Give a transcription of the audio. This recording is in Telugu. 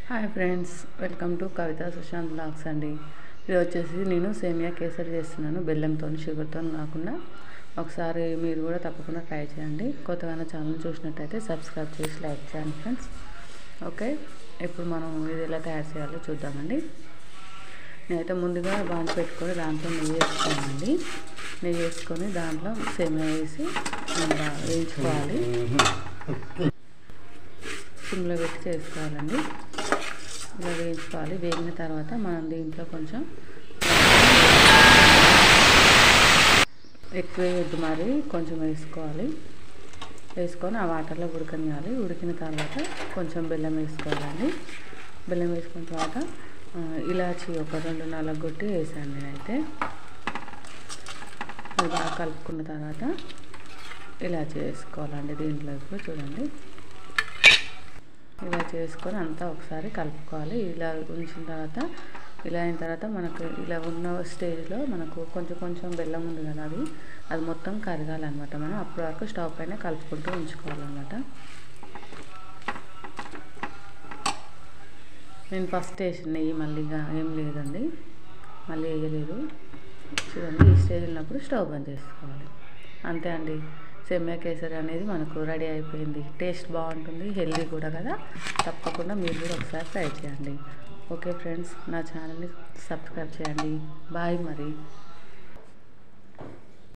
Hi friends, welcome to Kavitha Sushant blogs అండి. ఇది వచ్చేసి నేను సేమియా కేసరి చేస్తున్నాను, బెల్లంతో షుగర్తో కాకుండా. ఒకసారి మీరు కూడా తప్పకుండా ట్రై చేయండి. కొత్తగా నా ఛానల్ చూసినట్టయితే సబ్స్క్రైబ్ చేసి లైక్ చేయండి ఫ్రెండ్స్. ఓకే, ఇప్పుడు మనం ఇది ఎలా తయారు చేయాలో చూద్దామండి. నేనైతే ముందుగా బాండ్ పెట్టుకొని దాంట్లో నెయ్యి వేసుకోవాలండి. నెయ్యి వేసుకొని దాంట్లో సేమియా వేసి వేయించుకోవాలి. సిమ్లో పెట్టి చేసుకోవాలండి. ఇలా వేయించుకోవాలి. వేగిన తర్వాత మనం దీంట్లో కొంచెం ఎక్కువ వేయద్దు, మరి కొంచెం వేసుకోవాలి. వేసుకొని ఆ వాటర్లో ఉడకనియాలి. ఉడికిన తర్వాత కొంచెం బెల్లం వేసుకోవాలండి. బెల్లం వేసుకున్న తర్వాత ఇలాచి ఒక 2 నలగొట్టి వేసాను నేనైతే. అది బాగా కలుపుకున్న తర్వాత ఇలాచి వేసుకోవాలండి దీంట్లో. ఇప్పుడు చూడండి, ఇలా చేసుకొని అంతా ఒకసారి కలుపుకోవాలి. ఇలా ఉంచిన తర్వాత, ఇలా అయిన తర్వాత మనకు ఇలా ఉన్న స్టేజ్లో మనకు కొంచెం బెల్లం ఉంది కదా, అది మొత్తం కరగాలన్నమాట. మనం అప్పటి వరకు స్టవ్ పైన కలుపుకుంటూ ఉంచుకోవాలన్నమాట. నేను ఫస్ట్ వేసిన నెయ్యి మళ్ళీగా ఏం లేదండి, మళ్ళీ వేయలేదు. చూడండి, ఈ స్టేజ్ ఉన్నప్పుడు స్టవ్ బంద్ చేసుకోవాలి. అంతే అండి, సేమియా కేసరి అనేది మనకు రెడీ అయిపోయింది. టేస్ట్ బాగుంటుంది, హెల్దీ కూడా కదా. తప్పకుండా మీరు కూడా ఒకసారి ట్రై చేయండి. ఓకే ఫ్రెండ్స్, నా ఛానల్ని సబ్స్క్రైబ్ చేయండి. బాయ్ మరి.